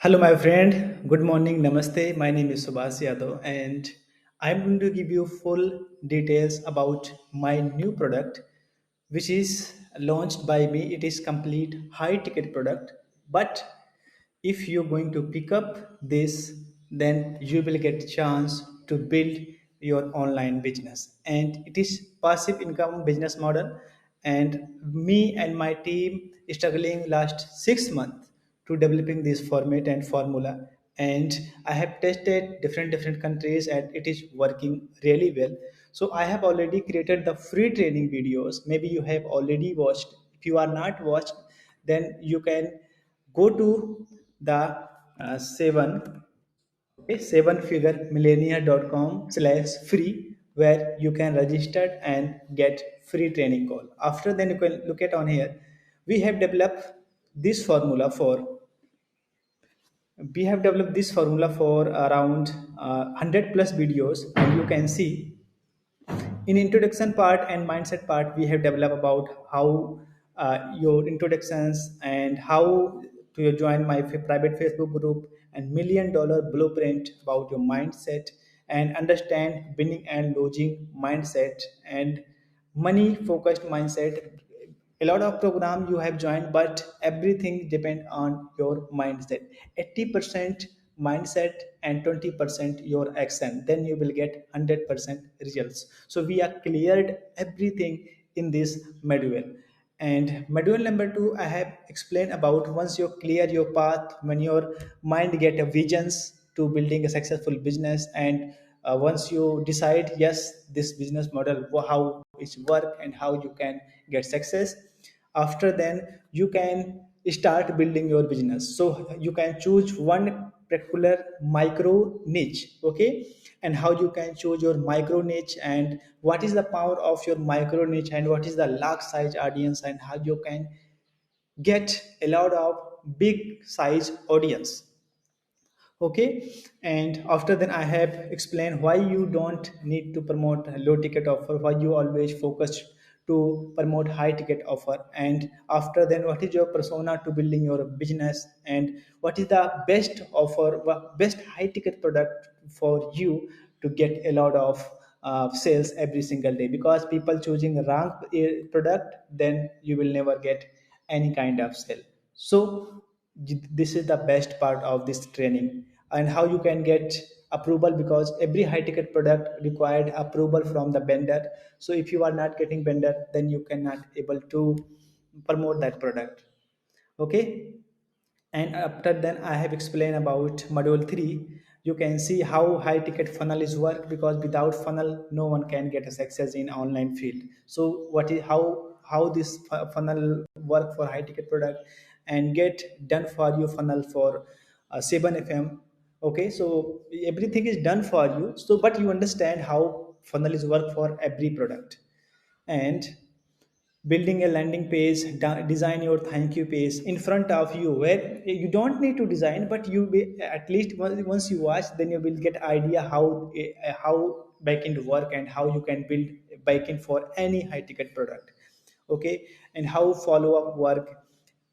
Hello, my friend. Good morning. Namaste. My name is Subhas Yadav, and I'm going to give you full details about my new product, which is launched by me. It is complete high ticket product, but if you're going to pick up this, then you will get chance to build your online business, and it is passive income business model. And me and my team struggling last 6 months to developing this format and formula, and I have tested different countries and it is working really well. So I have already created the free training videos. Maybe you have already watched. If you are not watched, then you can go to the seven figure millionaire.com/free, where you can register and get free training call. After, then you can look at on here. We have developed this formula for around 100 plus videos, and you can see in introduction part and mindset part we have developed about how your introductions and how to join my private Facebook group, and $1 million blueprint about your mindset and understand winning and losing mindset and money focused mindset. A lot of program you have joined, but everything depend on your mindset. 80% mindset and 20% your action, then you will get 100% results. So we are cleared everything in this module. And module number 2, I have explained about once you clear your path, when your mind get a visions to building a successful business, and once you decide yes, this business model, how it work and how you can get success, after then you can start building your business. So you can choose one particular micro niche. Okay, and how you can choose your micro niche, and what is the power of your micro niche, and what is the large size audience, and how you can get a lot of big size audience. Okay, and after then I have explained why you don't need to promote a low ticket offer, why you always focus to promote high ticket offer, and after then what is your persona to building your business, and what is the best offer, best high ticket product for you to get a lot of sales every single day. Because people choosing a wrong product, then you will never get any kind of sale. So this is the best part of this training. And how you can get approval, because every high ticket product required approval from the vendor. So if you are not getting vendor, then you cannot able to promote that product. Okay, and after then I have explained about module 3. You can see how high ticket funnel is work, because without funnel no one can get a success in online field. So what is how this funnel work for high ticket product, and get done for you funnel for 7fm. Okay, so everything is done for you, so but you understand how funnel is work for every product. And building a landing page, design your thank you page in front of you, where you don't need to design, but you be, at least once you watch, then you will get idea how backend work, and how you can build backend for any high ticket product. Okay, and how follow up work,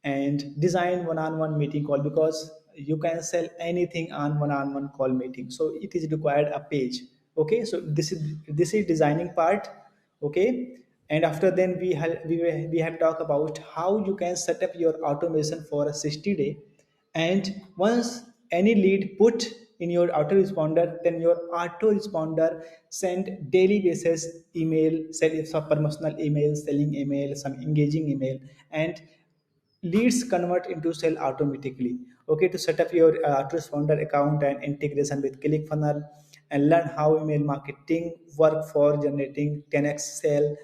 and design one-on-one meeting call, because you can sell anything on one-on-one call meeting, so it is required a page. Okay, so this is designing part. Okay, and after then we have talked about how you can set up your automation for a 60-day. And once any lead put in your autoresponder, then your autoresponder send daily basis email, sell some promotional email, selling email, some engaging email, and leads convert into sale automatically. Okay, to set up your autoresponder account and integration with Clickfunnels, and learn how email marketing work for generating 10x sale,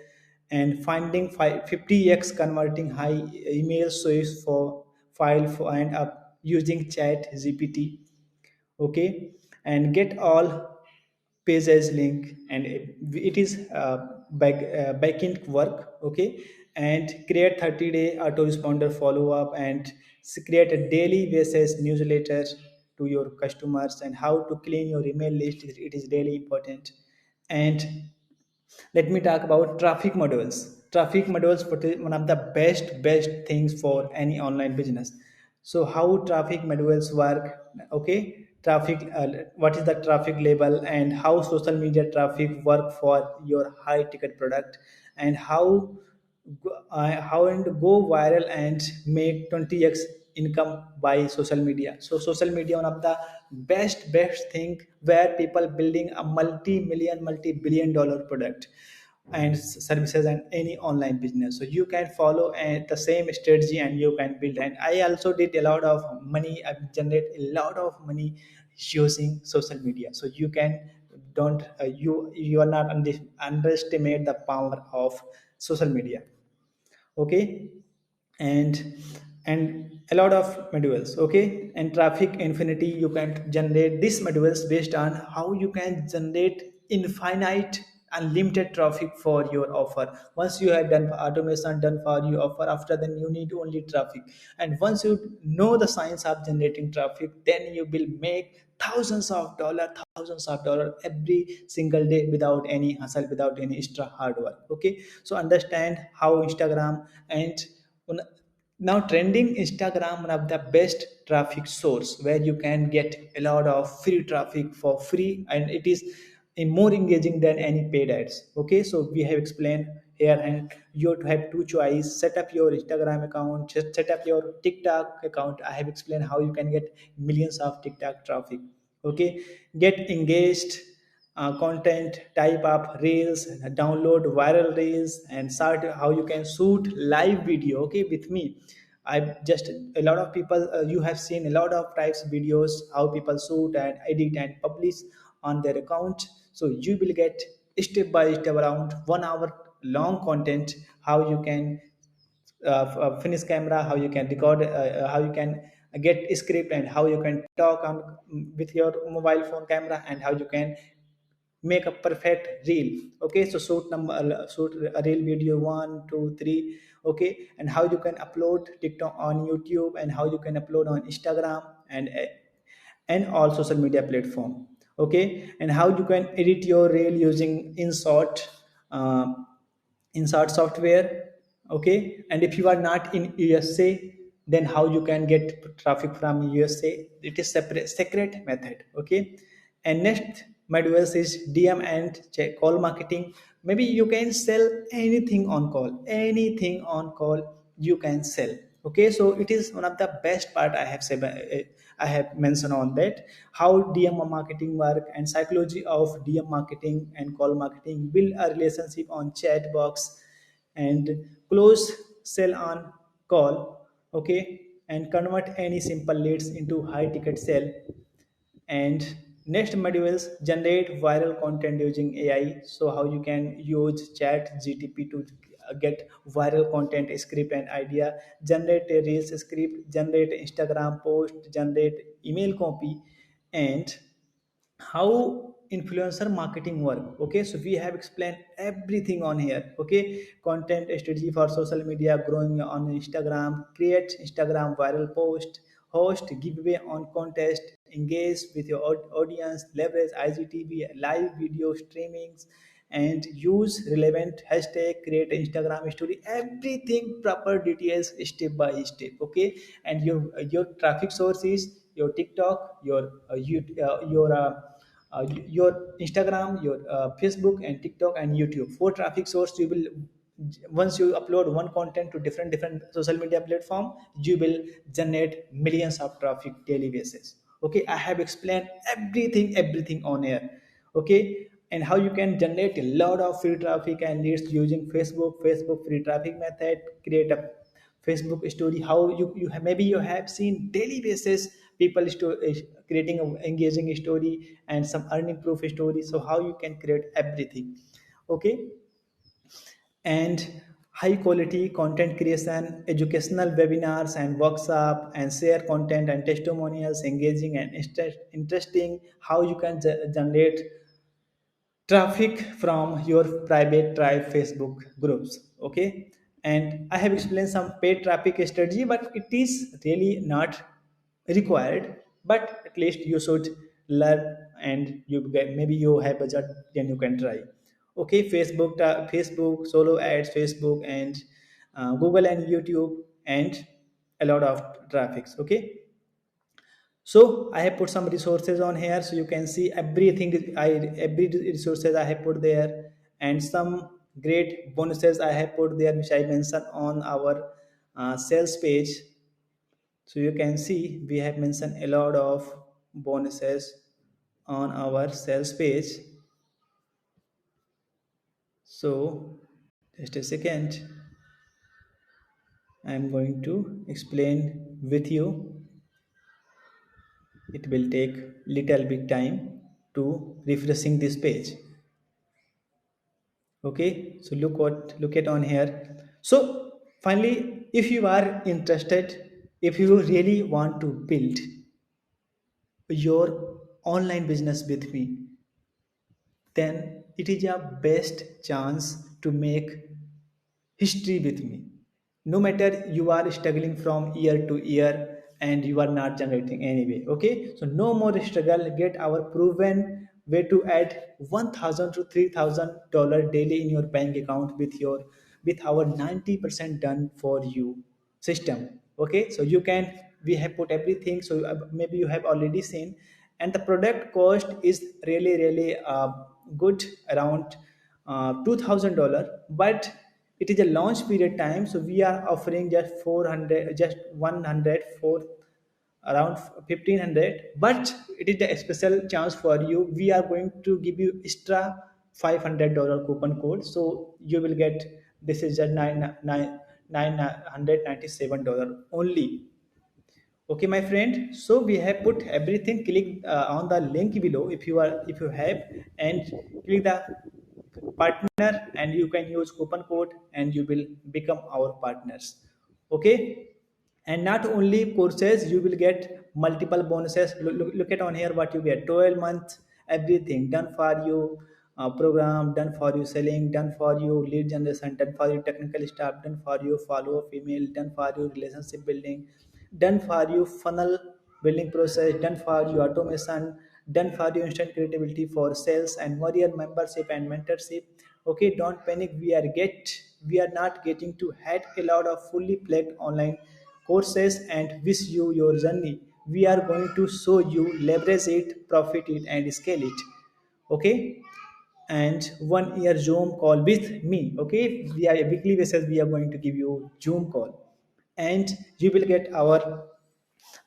and finding 50x converting high email source for file for and up using chat gpt. Okay, and get all pages link, and it is backend work. Okay, and create 30-day autoresponder follow up, and create a daily basis newsletter to your customers, and how to clean your email list, it is really important. And let me talk about traffic models. Traffic models, one of the best things for any online business. So how traffic modules work, okay, traffic, what is the traffic label, and how social media traffic work for your high ticket product, and how and go viral and make 20x income by social media. So social media one of the best thing where people building a multi-million multi-billion dollar product and services and any online business. So you can follow the same strategy and you can build. And I also did a lot of money. I generate a lot of money using social media. So you can don't you are not underestimate the power of social media. Okay, and a lot of modules. Okay, and traffic infinity, you can generate these modules based on how you can generate infinite unlimited traffic for your offer. Once you have done automation done for your offer, after then you need only traffic. And once you know the science of generating traffic, then you will make thousands of dollars every single day without any hustle, without any extra hard work. Okay, so understand how Instagram and now trending Instagram one of the best traffic source where you can get a lot of free traffic for free, and it is more engaging than any paid ads. Okay, so we have explained here, and you have two choice: set up your Instagram account, just set up your TikTok account. I have explained how you can get millions of TikTok traffic. Okay, get engaged content, type up reels, download viral reels, and start how you can shoot live video. Okay, with me, I just a lot of people, you have seen a lot of types videos how people shoot and edit and publish on their account. So you will get step by step around 1 hour long content, how you can finish camera, how you can record, how you can get script, and how you can talk on with your mobile phone camera, and how you can make a perfect reel. Okay, so shoot a reel video 1 2 3. Okay, and how you can upload TikTok on YouTube, and how you can upload on Instagram and all social media platform. Okay, and how you can edit your reel using uh, InShot software. Okay, and if you are not in USA, then how you can get traffic from USA? It is separate secret method. Okay, and next modules is DM and check call marketing. Maybe you can sell anything on call, anything on call you can sell. Okay, so it is one of the best part I have said. I have mentioned on that how DM marketing work and psychology of DM marketing and call marketing, build a relationship on chat box and close sell on call. Okay, and convert any simple leads into high ticket sale. And next modules generate viral content using AI. So how you can use chat GTP to get viral content script and idea, generate a reels script, generate Instagram post, generate email copy. And how influencer marketing work. Okay, so we have explained everything on here. Okay, content strategy for social media, growing on Instagram, create Instagram viral post, host giveaway on contest, engage with your audience, leverage IGTV live video streamings, and use relevant hashtag, create an Instagram story, everything proper details step by step. Okay, and your traffic source is your TikTok, your Instagram, your Facebook and TikTok and YouTube. For traffic source, you will once you upload one content to different social media platform, you will generate millions of traffic daily basis. Okay, I have explained everything on air. Okay, and how you can generate a lot of free traffic and leads using Facebook free traffic method, create a Facebook story. How you have, maybe you have seen daily basis people creating an engaging story and some earning proof story. So how you can create everything. Okay, and high quality content creation, educational webinars and workshop, and share content and testimonials, engaging and interesting. How you can generate traffic from your private tribe Facebook groups. Okay, and I have explained some paid traffic strategy, but it is really not required, but at least you should learn. And you get, maybe you have budget, then you can try. Okay, Facebook solo ads, Facebook and Google and YouTube, and a lot of traffics. Okay, so I have put some resources on here, so you can see everything. Every resources I have put there, and some great bonuses I have put there, which I mentioned on our sales page. So you can see we have mentioned a lot of bonuses on our sales page. So just a second, I am going to explain with you. It will take little bit time to refreshing this page. Okay, so look at on here. So finally, if you are interested, if you really want to build your online business with me, then it is your best chance to make history with me. No matter you are struggling from year to year and you are not generating anyway. Okay, so no more struggle. Get our proven way to add 1000 to $3000 daily in your bank account with our 90% done for you system. Okay, so you can, we have put everything, so maybe you have already seen, and the product cost is really good, around $2000, but it is a launch period time, so we are offering just 400, just 100 for around 1500, but it is a special chance for you. We are going to give you extra $500 coupon code, so you will get, this is just 997 only. Okay, my friend, so we have put everything. Click on the link below if you are, if you have, and click the partner, and you can use coupon code and you will become our partners. Okay, and not only courses, you will get multiple bonuses. Look at on here what you get: 12 months, everything done for you, program done for you, selling done for you, lead generation done for you, technical staff done for you, follow up email done for you, relationship building done for you, funnel building process done for you, automation done for you, instant creativity for sales, and warrior membership and mentorship. Okay, don't panic, we are not getting to had a lot of fully plugged online courses and wish you your journey. We are going to show you leverage it, profit it, and scale it. Okay, and 1 year Zoom call with me. Okay, we are a weekly basis, we are going to give you Zoom call, and you will get our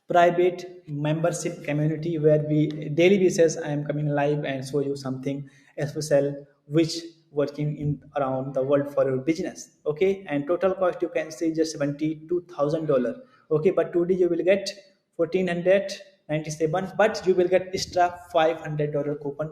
private membership community where we daily basis I am coming live and show you something special which working in around the world for your business. Okay, and total cost you can see just $72,000. Okay, but today you will get 1497, but you will get extra $500 coupon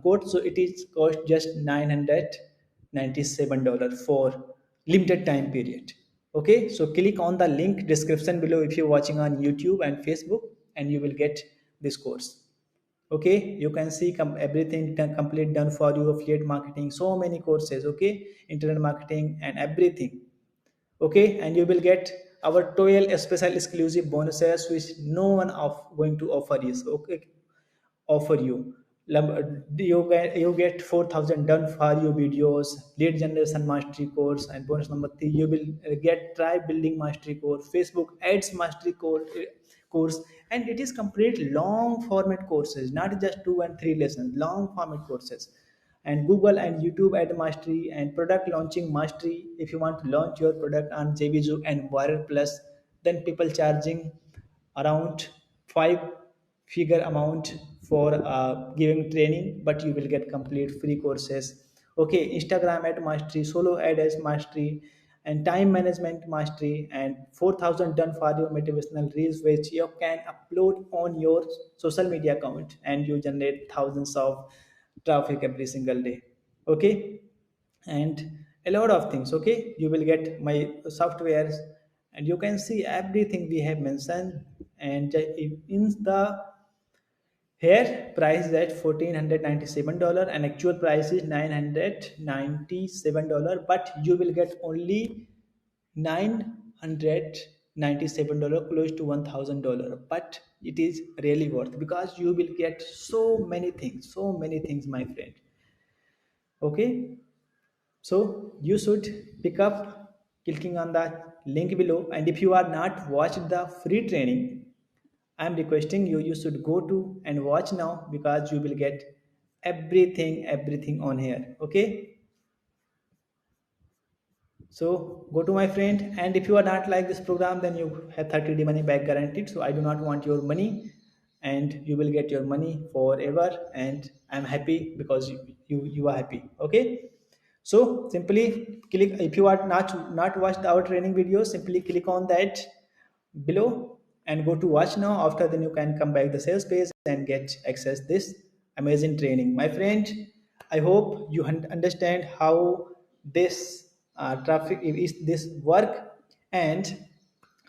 code, so it is cost just $997 for limited time period. Okay, so click on the link description below if you're watching on YouTube and Facebook, and you will get this course. Okay, you can see everything done, complete done for you, affiliate marketing, so many courses. Okay, internet marketing and everything. Okay, and you will get our 12 special exclusive bonuses which no one of going to offer is. Okay, offer you. You get 4000 done for you videos, lead generation mastery course, and bonus number 3, you will get tribe building mastery course, Facebook ads mastery course, and it is complete long format courses, not just 2 and 3 lessons, long format courses, and Google and YouTube ad mastery and product launching mastery. If you want to launch your product on JVZoo and Viral Plus, then people charging around 5 figure amount for giving training, but you will get complete free courses. Okay, Instagram ad mastery, solo ad as mastery, and time management mastery, and 4000 done for your motivational reels which you can upload on your social media account, and you generate thousands of traffic every single day. Okay, and a lot of things. Okay, you will get my softwares, and you can see everything we have mentioned. And in the here price is at $1497, and actual price is $997, but you will get only $997, close to $1000, but it is really worth, because you will get so many things, my friend. Okay, so you should pick up clicking on that link below. And if you are not watched the free training, I'm requesting you should go to and watch now, because you will get everything on here. Okay, so go to my friend, and if you are not like this program, then you have 30-day money back guaranteed. So I do not want your money, and you will get your money forever. And I'm happy because you are happy. Okay, so simply click, if you are not watched our training videos, simply click on that below and go to watch now. After, then you can come back the sales page and get access this amazing training. My friend, I hope you understand how this traffic is this work, and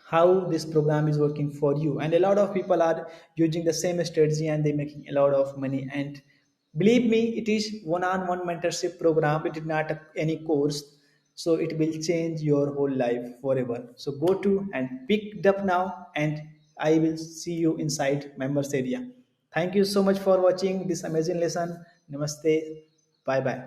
how this program is working for you. And a lot of people are using the same strategy and they're making a lot of money. And believe me, it is one-on-one mentorship program, it is not any course. So it will change your whole life forever. So go to and pick it up now, and I will see you inside members area. Thank you so much for watching this amazing lesson. Namaste. Bye bye.